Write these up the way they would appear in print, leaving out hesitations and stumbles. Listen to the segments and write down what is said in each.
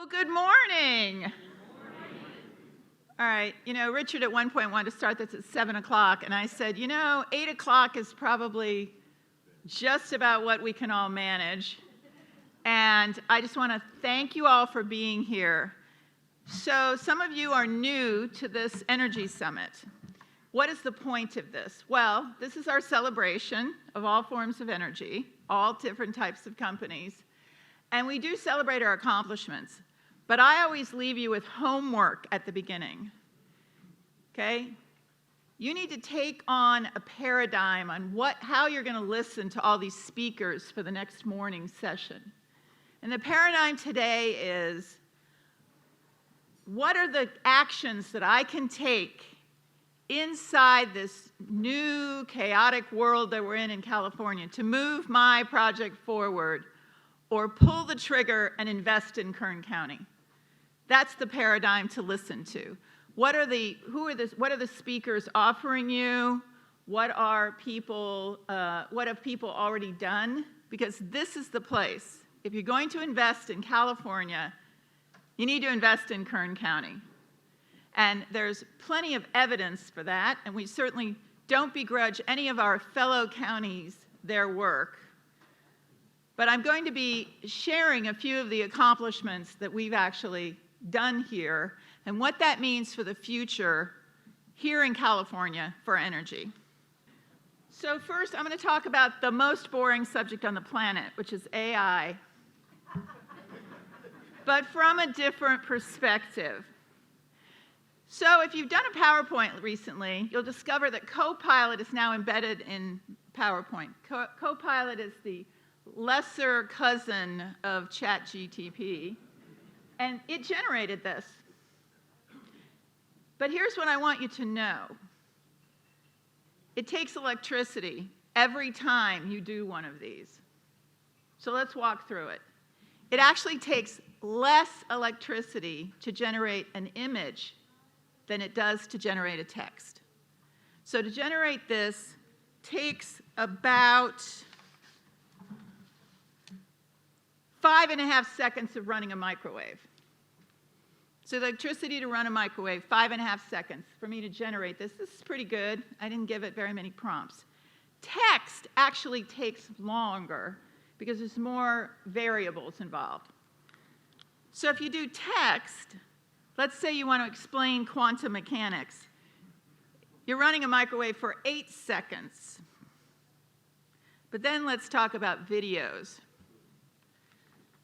Well, good morning. All right, Richard at one point wanted to start this at 7 o'clock, and I said, 8 o'clock is probably just about what we can all manage. And I just want to thank you all for being here. So some of you are new to this Energy Summit. What is the point of this? Well, this is our celebration of all forms of energy, all different types of companies. And we do celebrate our accomplishments. But I always leave you with homework at the beginning. Okay? You need to take on a paradigm on how you're going to listen to all these speakers for the next morning session. And the paradigm today is, what are the actions that I can take inside this new chaotic world that we're in California to move my project forward or pull the trigger and invest in Kern County? That's the paradigm to listen to. What are the speakers offering you? What have people already done? Because this is the place. If you're going to invest in California, you need to invest in Kern County. And there's plenty of evidence for that, and we certainly don't begrudge any of our fellow counties their work. But I'm going to be sharing a few of the accomplishments that we've actually done here and what that means for the future here in California for energy. So first, I'm going to talk about the most boring subject on the planet, which is AI, but from a different perspective. So if you've done a PowerPoint recently, you'll discover that Copilot is now embedded in PowerPoint. Copilot is the lesser cousin of ChatGPT, and it generated this. But here's what I want you to know. It takes electricity every time you do one of these. So let's walk through it. It actually takes less electricity to generate an image than it does to generate a text. So to generate this takes about 5.5 seconds of running a microwave. So the electricity to run a microwave, 5.5 seconds for me to generate this. This is pretty good. I didn't give it very many prompts. Text actually takes longer because there's more variables involved. So if you do text, let's say you want to explain quantum mechanics. You're running a microwave for 8 seconds. But then let's talk about videos.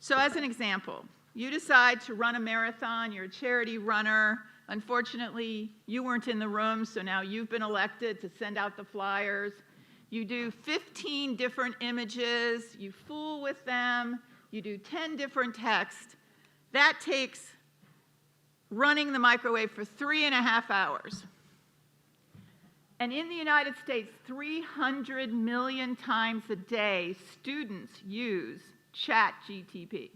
So as an example, you decide to run a marathon, you're a charity runner. Unfortunately, you weren't in the room, so now you've been elected to send out the flyers. You do 15 different images, you fool with them, you do 10 different texts. That takes running the microwave for 3.5 hours. And in the United States, 300 million times a day, students use ChatGPT.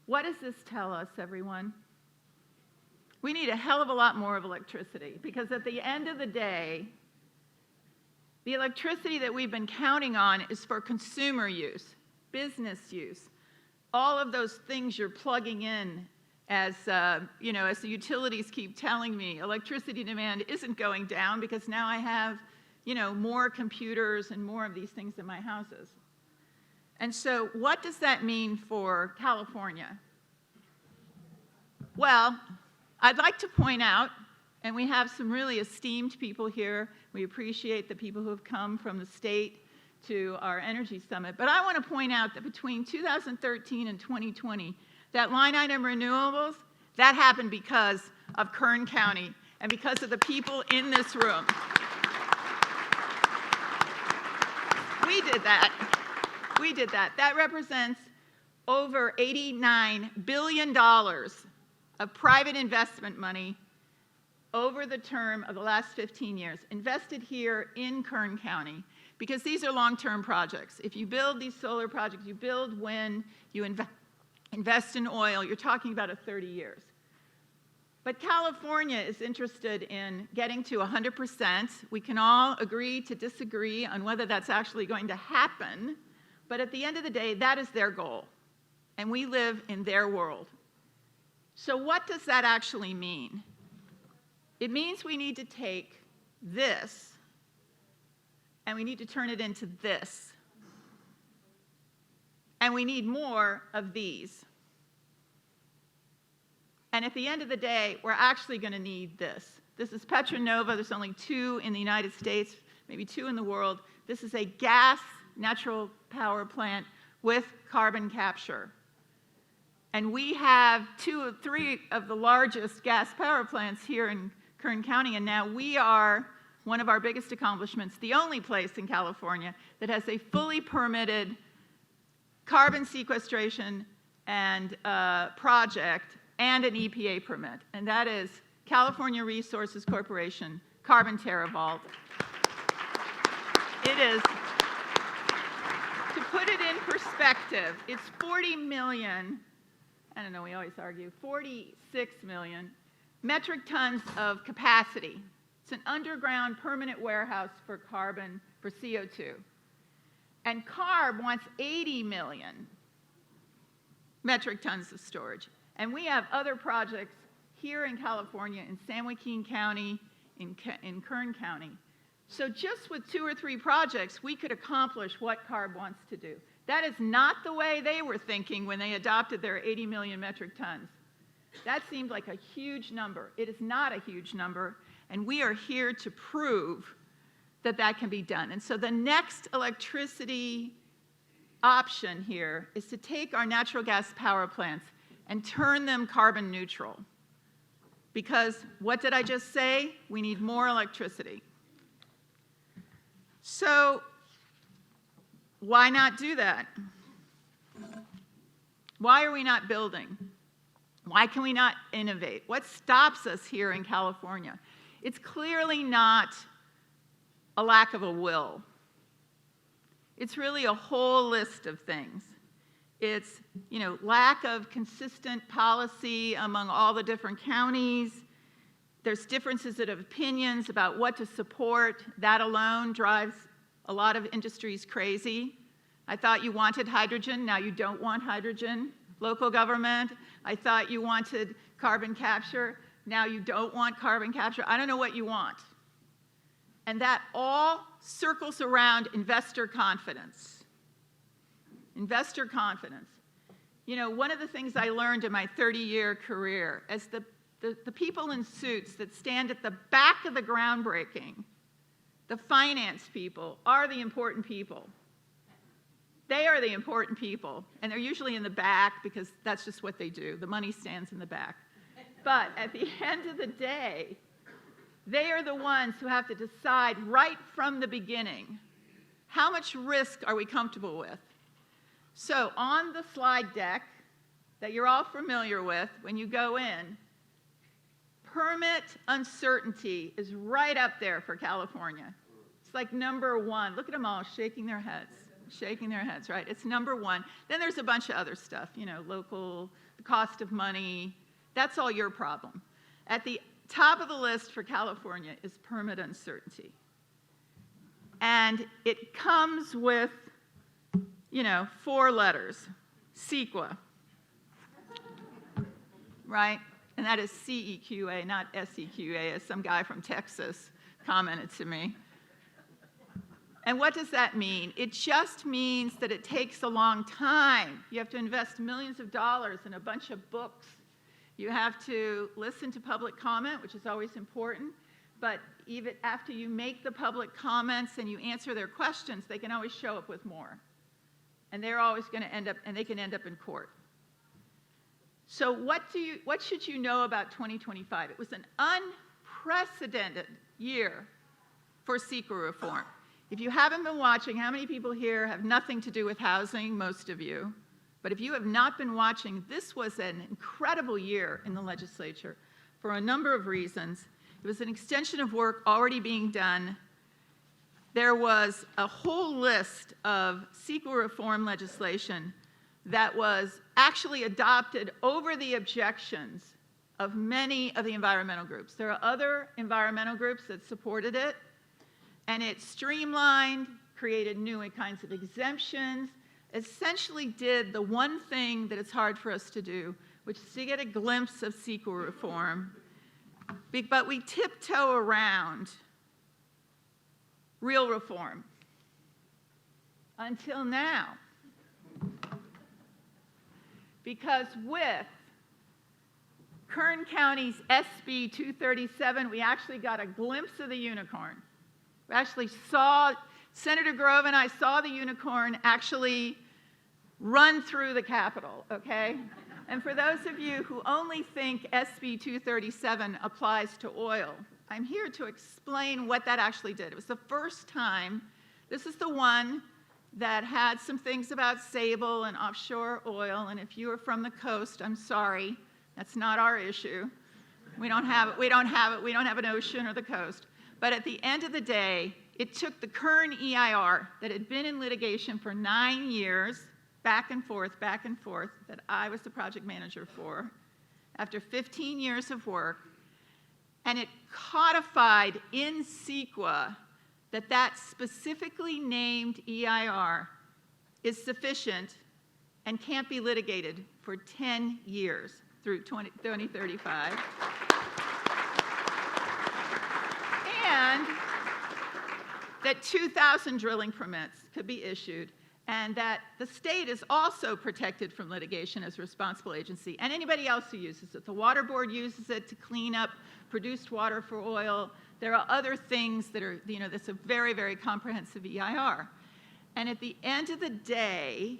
What does this tell us, everyone? We need a hell of a lot more of electricity, because at the end of the day, the electricity that we've been counting on is for consumer use, business use, all of those things you're plugging in as the utilities keep telling me, electricity demand isn't going down because now I have, more computers and more of these things in my houses. And so what does that mean for California? Well, I'd like to point out, and we have some really esteemed people here. We appreciate the people who have come from the state to our Energy Summit. But I want to point out that between 2013 and 2020, that line item renewables, that happened because of Kern County and because of the people in this room. We did that. That represents over $89 billion of private investment money over the term of the last 15 years, invested here in Kern County, because these are long-term projects. If you build these solar projects, you build wind, you invest in oil, you're talking about 30 years. But California is interested in getting to 100%. We can all agree to disagree on whether that's actually going to happen, but at the end of the day, that is their goal. And we live in their world. So what does that actually mean? It means we need to take this and we need to turn it into this. And we need more of these. And at the end of the day, we're actually going to need this. This is Petronova. There's only 2 in the United States, maybe 2 in the world. This is a gas natural power plant with carbon capture. And we have 2 or 3 of the largest gas power plants here in Kern County, and now we are, one of our biggest accomplishments, the only place in California that has a fully permitted carbon sequestration and project and an EPA permit, and that is California Resources Corporation, Carbon TerraVault. It is, to put it in perspective, it's 40 million, I don't know, we always argue, 46 million metric tons of capacity. It's an underground permanent warehouse for carbon, for CO2. And CARB wants 80 million metric tons of storage. And we have other projects here in California, in San Joaquin County, in Kern County. So just with 2 or 3 projects, we could accomplish what CARB wants to do. That is not the way they were thinking when they adopted their 80 million metric tons. That seemed like a huge number. It is not a huge number, and we are here to prove that that can be done. And so the next electricity option here is to take our natural gas power plants and turn them carbon neutral. Because what did I just say? We need more electricity. So why not do that? Why are we not building? Why can we not innovate? What stops us here in California? It's clearly not a lack of a will. It's really a whole list of things. It's, lack of consistent policy among all the different counties. There's differences of opinions about what to support. That alone drives a lot of industries crazy. I thought you wanted hydrogen, now you don't want hydrogen. Local government, I thought you wanted carbon capture, now you don't want carbon capture. I don't know what you want. And that all circles around investor confidence. Investor confidence. One of the things I learned in my 30-year career is the people in suits that stand at the back of the groundbreaking, the finance people, are the important people. They are the important people, and they're usually in the back because that's just what they do. The money stands in the back. But at the end of the day, they are the ones who have to decide right from the beginning, how much risk are we comfortable with? So on the slide deck that you're all familiar with when you go in, permit uncertainty is right up there for California. It's like number 1. Look at them all shaking their heads, right? It's number 1. Then there's a bunch of other stuff, local, the cost of money. That's all your problem. At the top of the list for California is permit uncertainty. And it comes with, 4 letters, CEQA, right? And that is CEQA, not SEQA, as some guy from Texas commented to me. And what does that mean? It just means that it takes a long time. You have to invest millions of dollars in a bunch of books. You have to listen to public comment, which is always important. But even after you make the public comments and you answer their questions, they can always show up with more. And they're always going to end up, and they can end up in court. So what should you know about 2025? It was an unprecedented year for CEQA reform. If you haven't been watching, how many people here have nothing to do with housing? Most of you. But if you have not been watching, this was an incredible year in the legislature for a number of reasons. It was an extension of work already being done. There was a whole list of CEQA reform legislation that was actually adopted over the objections of many of the environmental groups. There are other environmental groups that supported it, and it streamlined, created new kinds of exemptions, essentially did the one thing that it's hard for us to do, which is to get a glimpse of CEQA reform, but we tiptoe around real reform until now. Because with Kern County's SB 237, we actually got a glimpse of the unicorn. We actually saw, Senator Grove and I saw the unicorn actually run through the Capitol, okay? And for those of you who only think SB 237 applies to oil, I'm here to explain what that actually did. It was the first time, this is the one that had some things about sable and offshore oil, and if you are from the coast, I'm sorry, that's not our issue. We don't have an ocean or the coast. But at the end of the day, it took the Kern EIR that had been in litigation for 9 years, back and forth, that I was the project manager for, after 15 years of work, and it codified in CEQA that specifically named EIR is sufficient and can't be litigated for 10 years through 2035. And that 2,000 drilling permits could be issued, and that the state is also protected from litigation as a responsible agency, and anybody else who uses it. The Water Board uses it to clean up produced water for oil. There are other things that are, that's a very, very comprehensive EIR. And at the end of the day,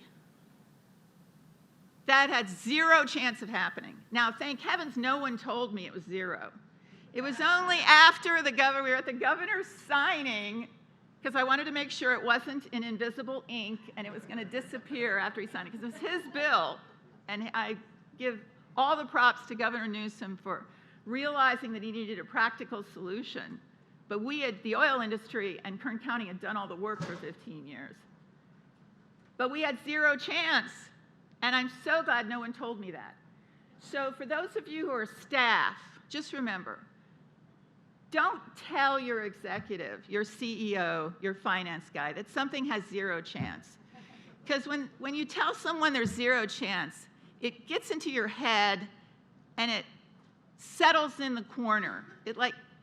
that had zero chance of happening. Now, thank heavens, no one told me it was zero. It was only after we were at the governor's signing, because I wanted to make sure it wasn't in invisible ink and it was going to disappear after he signed it, because it was his bill. And I give all the props to Governor Newsom for realizing that he needed a practical solution. But the oil industry and Kern County had done all the work for 15 years. But we had zero chance. And I'm so glad no one told me that. So for those of you who are staff, just remember, don't tell your executive, your CEO, your finance guy, that something has zero chance. Because when you tell someone there's zero chance, it gets into your head and it settles in the corner. It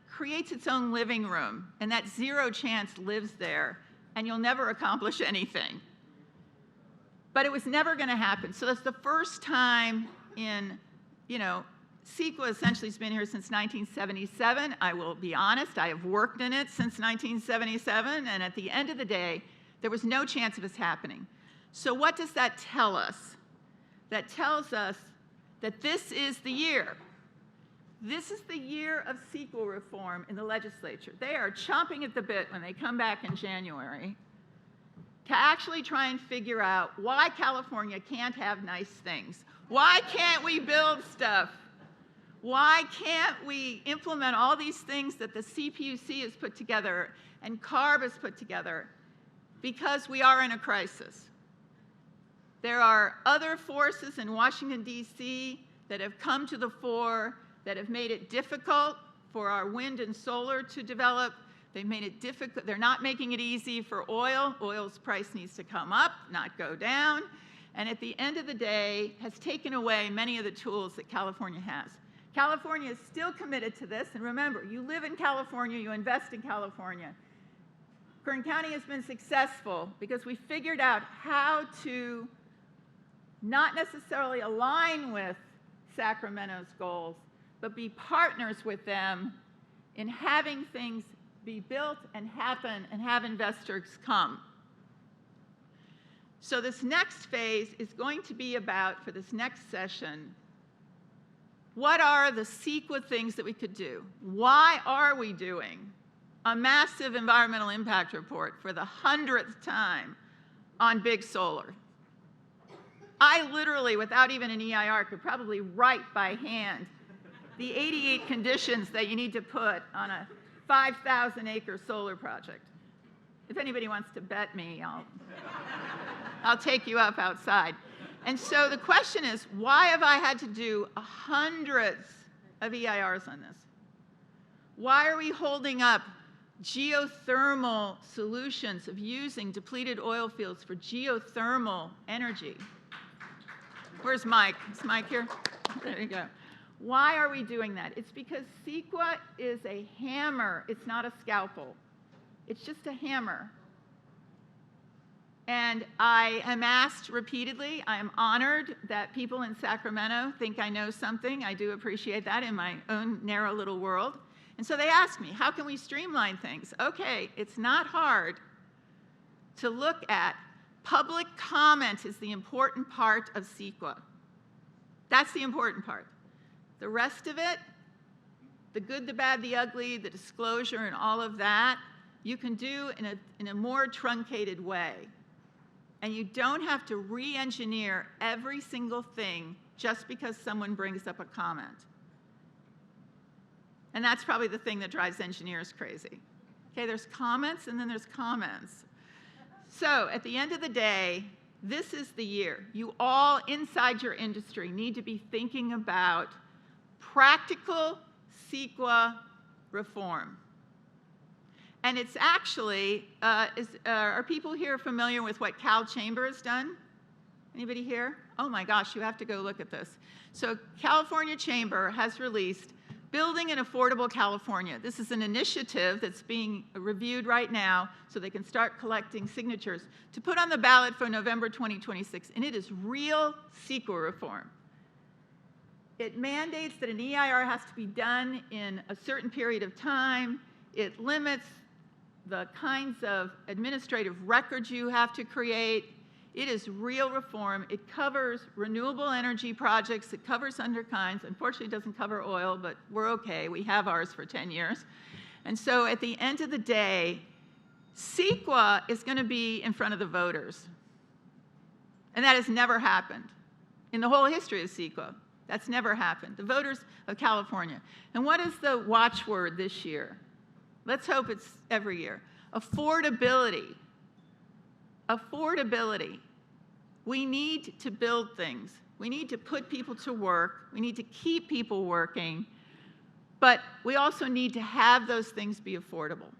creates its own living room, and that zero chance lives there, and you'll never accomplish anything. But it was never going to happen. So that's the first time in, CEQA essentially has been here since 1977. I will be honest, I have worked in it since 1977, and at the end of the day, there was no chance of this happening. So what does that tell us? That tells us that this is the year. This is the year of CEQA reform in the legislature. They are chomping at the bit when they come back in January to actually try and figure out why California can't have nice things. Why can't we build stuff? Why can't we implement all these things that the CPUC has put together and CARB has put together? Because we are in a crisis. There are other forces in Washington, D.C. that have come to the fore that have made it difficult for our wind and solar to develop. They've made it difficult. They're not making it easy for oil. Oil's price needs to come up, not go down. And at the end of the day, has taken away many of the tools that California has. California is still committed to this. And remember, you live in California, you invest in California. Kern County has been successful because we figured out how to not necessarily align with Sacramento's goals, but be partners with them in having things be built and happen and have investors come. So this next phase is going to be about, for this next session, what are the CEQA things that we could do? Why are we doing a massive environmental impact report for the 100th time on big solar? I literally, without even an EIR, could probably write by hand the 88 conditions that you need to put on a 5,000-acre solar project. If anybody wants to bet me, I'll take you up outside. And so the question is, why have I had to do hundreds of EIRs on this? Why are we holding up geothermal solutions of using depleted oil fields for geothermal energy? Where's Mike? Is Mike here? There you go. Why are we doing that? It's because CEQA is a hammer. It's not a scalpel. It's just a hammer. And I am asked repeatedly, I am honored that people in Sacramento think I know something. I do appreciate that in my own narrow little world. And so they ask me, how can we streamline things? Okay, it's not hard to look at public comment is the important part of CEQA. That's the important part. The rest of it, the good, the bad, the ugly, the disclosure and all of that, you can do in a more truncated way. And you don't have to re-engineer every single thing just because someone brings up a comment. And that's probably the thing that drives engineers crazy. Okay, there's comments and then there's comments. So at the end of the day, this is the year. You all inside your industry need to be thinking about practical CEQA reform. And it's actually, are people here familiar with what Cal Chamber has done? Anybody here? Oh my gosh, you have to go look at this. So California Chamber has released Building an Affordable California. This is an initiative that's being reviewed right now so they can start collecting signatures to put on the ballot for November 2026, and it is real CEQA reform. It mandates that an EIR has to be done in a certain period of time. It limits the kinds of administrative records you have to create. It is real reform. It covers renewable energy projects. It covers underkinds. Unfortunately, it doesn't cover oil, but we're okay. We have ours for 10 years. And so at the end of the day, CEQA is going to be in front of the voters. And that has never happened in the whole history of CEQA. That's never happened. The voters of California. And what is the watchword this year? Let's hope it's every year. Affordability. Affordability. We need to build things. We need to put people to work. We need to keep people working. But we also need to have those things be affordable.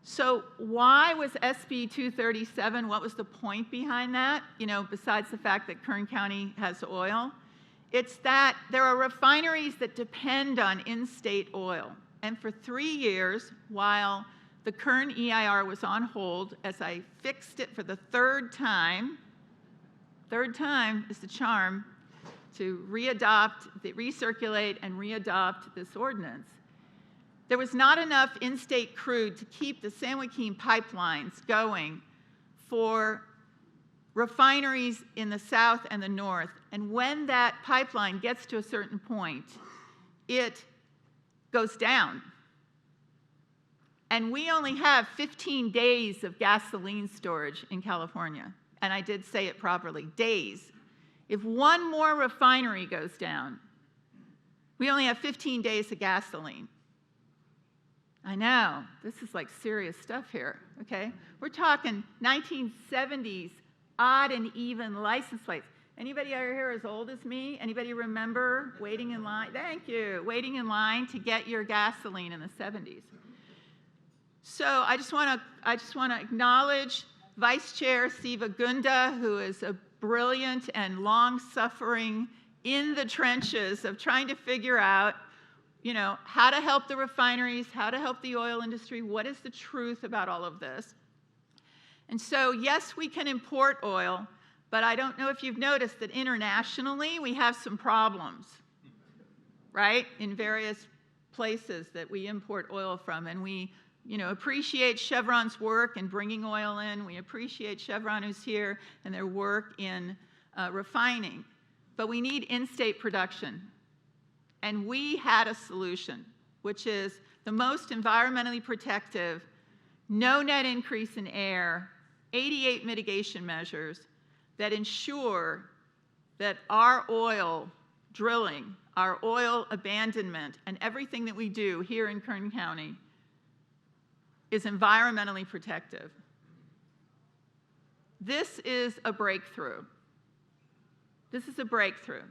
So why was SB 237? What was the point behind that? You know, besides the fact that Kern County has oil, it's that there are refineries that depend on in-state oil. And for 3 years, while the Kern EIR was on hold, as I fixed it for the third time is the charm, to recirculate and readopt this ordinance. There was not enough in-state crude to keep the San Joaquin pipelines going for refineries in the south and the north. And when that pipeline gets to a certain point, it goes down. And we only have 15 days of gasoline storage in California. And I did say it properly, days. If one more refinery goes down, we only have 15 days of gasoline. I know, this is like serious stuff here, okay? We're talking 1970s odd and even license plates. Anybody over here as old as me? Anybody remember waiting in line? Thank you, waiting in line to get your gasoline in the 70s. So I just want to acknowledge Vice Chair Siva Gunda, who is a brilliant and long-suffering in the trenches of trying to figure out, you know, how to help the refineries, how to help the oil industry, what is the truth about all of this. And so, yes, we can import oil, but I don't know if you've noticed that internationally we have some problems, right, in various places that we import oil from. And we, you know, appreciate Chevron's work in bringing oil in. We appreciate Chevron who's here and their work in refining. But we need in-state production. And we had a solution, which is the most environmentally protective, no net increase in air, 88 mitigation measures that ensure that our oil drilling, our oil abandonment, and everything that we do here in Kern County is environmentally protective. This is a breakthrough. This is a breakthrough.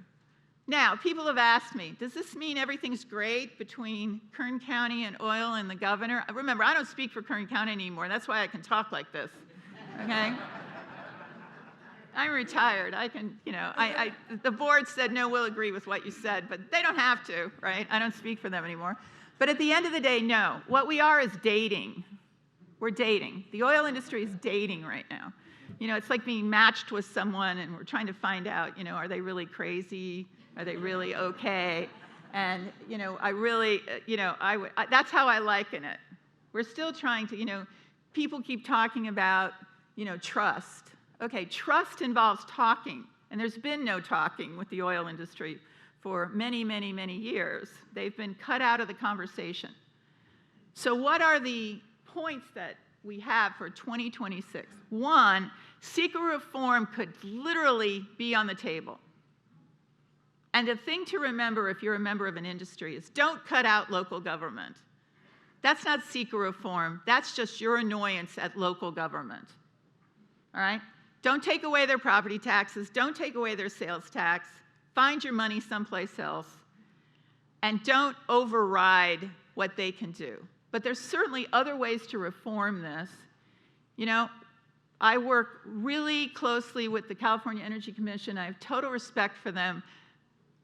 Now, people have asked me, does this mean everything's great between Kern County and oil and the governor? Remember, I don't speak for Kern County anymore. That's why I can talk like this, okay? I'm retired. I can, the board said, no, we'll agree with what you said, but they don't have to, right? I don't speak for them anymore. But at the end of the day, no. What we are is dating. We're dating. The oil industry is dating right now. It's like being matched with someone and we're trying to find out, are they really crazy? Are they really okay? And, I really, that's how I liken it. We're still trying to, people keep talking about, trust. Okay, trust involves talking, and there's been no talking with the oil industry for many, many, many years. They've been cut out of the conversation. So what are the points that we have for 2026? One, CEQA reform could literally be on the table. And the thing to remember if you're a member of an industry is don't cut out local government. That's not CEQA reform. That's just your annoyance at local government. All right? Don't take away their property taxes. Don't take away their sales tax. Find your money someplace else. And don't override what they can do. But there's certainly other ways to reform this. I work really closely with the California Energy Commission. I have total respect for them.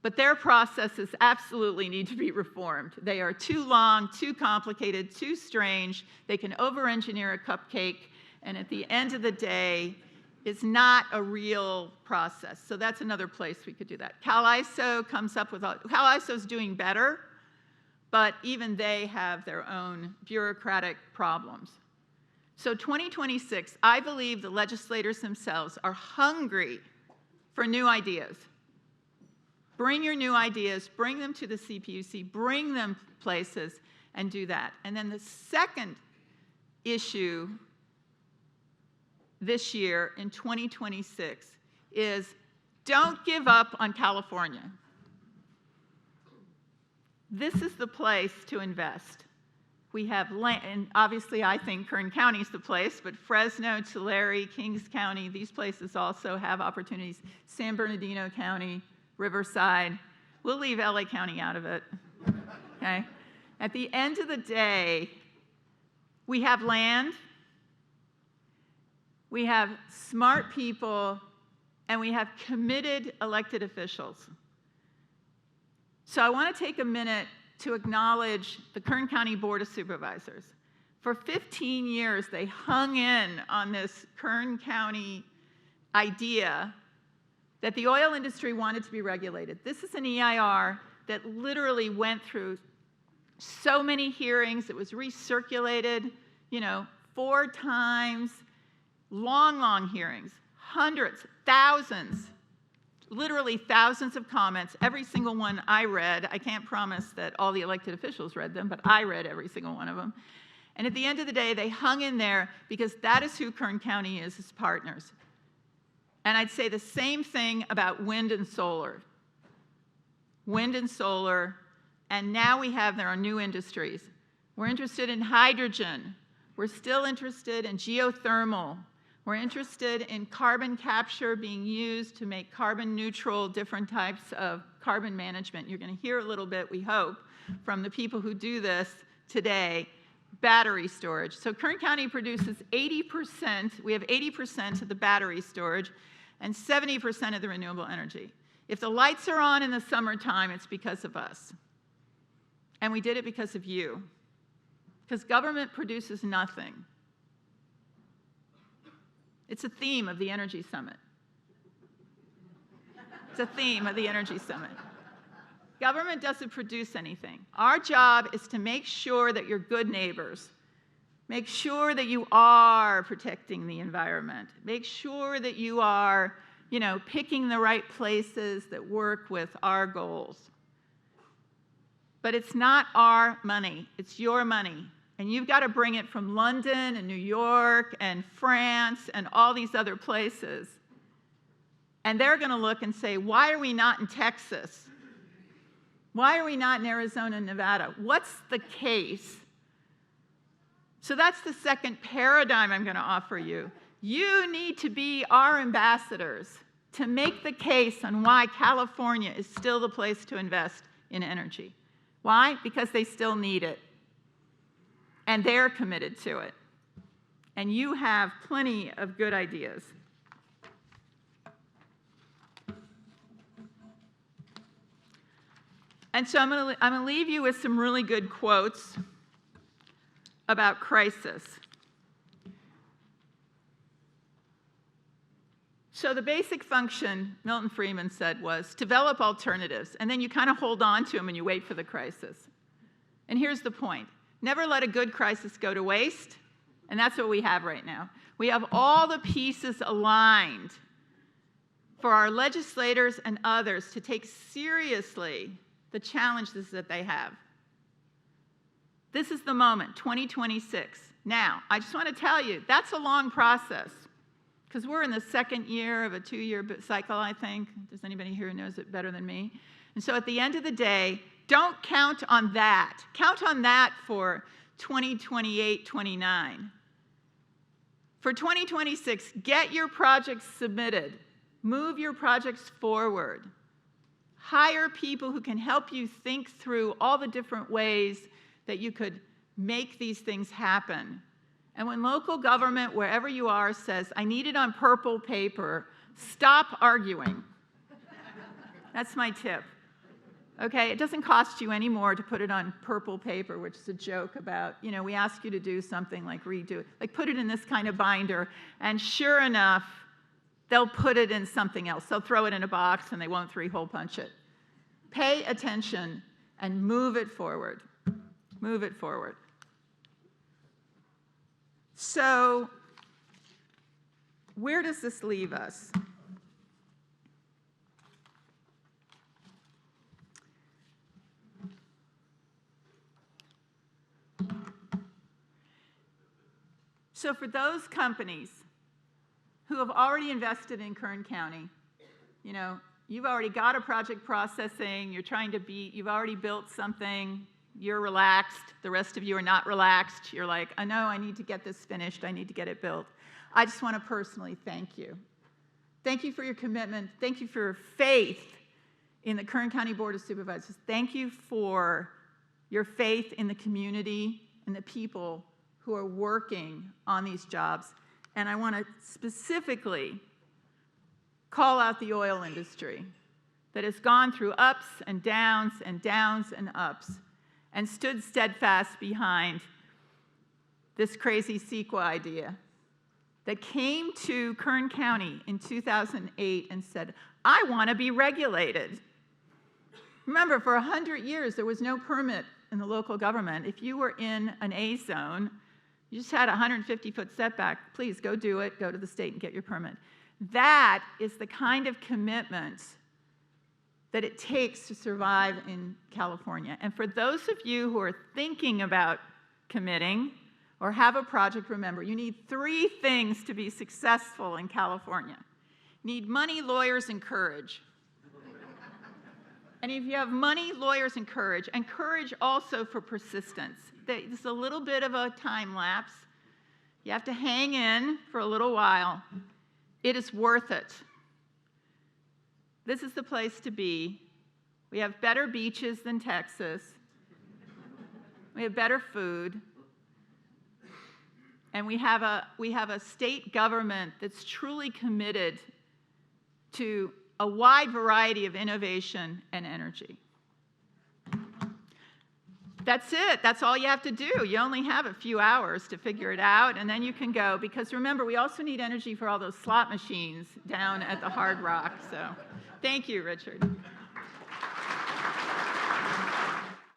But their processes absolutely need to be reformed. They are too long, too complicated, too strange. They can over-engineer a cupcake. And at the end of the day, it's not a real process. So that's another place we could do that. CalISO comes up with, CalISO's doing better, but even they have their own bureaucratic problems. So 2026, I believe the legislators themselves are hungry for new ideas. Bring your new ideas, bring them to the CPUC, bring them places, and do that. And then the second issue this year in 2026 is don't give up on California. This is the place to invest. We have land, and obviously I think Kern County is the place, but Fresno, Tulare, Kings County, these places also have opportunities. San Bernardino County, Riverside. We'll leave LA County out of it, okay? At the end of the day, we have land, we have smart people, and we have committed elected officials. So I want to take a minute to acknowledge the Kern County Board of Supervisors. For 15 years, they hung in on this Kern County idea that the oil industry wanted to be regulated. This is an EIR that literally went through so many hearings. It was recirculated, 4 times, long hearings, hundreds, thousands, literally thousands of comments. Every single one I read. I can't promise that all the elected officials read them, but I read every single one of them. And at the end of the day, they hung in there because that is who Kern County is as partners. And I'd say the same thing about wind and solar. Wind and solar, and now we have there are new industries. We're interested in hydrogen. We're still interested in geothermal. We're interested in carbon capture being used to make carbon neutral, different types of carbon management. You're going to hear a little bit, we hope, from the people who do this today. Battery storage. So Kern County produces 80%, we have 80% of the battery storage and 70% of the renewable energy. If the lights are on in the summertime, it's because of us. And we did it because of you. Because government produces nothing. It's a theme of the Energy Summit. It's a theme of the Energy Summit. Government doesn't produce anything. Our job is to make sure that you're good neighbors. Make sure that you are protecting the environment. Make sure that you are, picking the right places that work with our goals. But it's not our money, it's your money. And you've got to bring it from London and New York and France and all these other places. And they're going to look and say, why are we not in Texas? Why are we not in Arizona and Nevada? What's the case? So that's the second paradigm I'm going to offer you. You need to be our ambassadors to make the case on why California is still the place to invest in energy. Why? Because they still need it. And they're committed to it. And you have plenty of good ideas. And so I'm going to leave you with some really good quotes about crisis. So the basic function, Milton Friedman said, was develop alternatives, and then you kind of hold on to them and you wait for the crisis. And here's the point. Never let a good crisis go to waste, and that's what we have right now. We have all the pieces aligned for our legislators and others to take seriously the challenges that they have. This is the moment, 2026. Now, I just want to tell you, that's a long process, because we're in the second year of a 2-year cycle, I think. Does anybody here who knows it better than me? And so at the end of the day, don't count on that. Count on that for 2028, 29. For 2026, get your projects submitted. Move your projects forward. Hire people who can help you think through all the different ways that you could make these things happen. And when local government, wherever you are, says, I need it on purple paper, stop arguing. That's my tip. Okay, it doesn't cost you any more to put it on purple paper, which is a joke about, you know, we ask you to do something like redo it, like put it in this kind of binder, and sure enough, they'll put it in something else. They'll throw it in a box and they won't 3-hole punch it. Pay attention and move it forward. Move it forward. So, where does this leave us? So for those companies who have already invested in Kern County, you know, you've already got a project processing, you've already built something, you're relaxed, the rest of you are not relaxed, you're like, I know I need to get this finished, I need to get it built. I just want to personally thank you. Thank you for your commitment, thank you for your faith in the Kern County Board of Supervisors, thank you for your faith in the community and the people who are working on these jobs. And I want to specifically call out the oil industry that has gone through ups and downs and downs and ups and stood steadfast behind this crazy CEQA idea that came to Kern County in 2008 and said, I want to be regulated. Remember, for 100 years, there was no permit in the local government. If you were in an A zone, you just had a 150-foot setback, please go do it, go to the state and get your permit. That is the kind of commitment that it takes to survive in California. And for those of you who are thinking about committing or have a project, remember, you need 3 things to be successful in California. You need money, lawyers, and courage. And if you have money, lawyers, and courage also for persistence. There's a little bit of a time lapse. You have to hang in for a little while. It is worth it. This is the place to be. We have better beaches than Texas. We have better food. And we have a state government that's truly committed to a wide variety of innovation and energy. That's it. That's all you have to do. You only have a few hours to figure it out, and then you can go. Because remember, we also need energy for all those slot machines down at the Hard Rock. So thank you, Richard.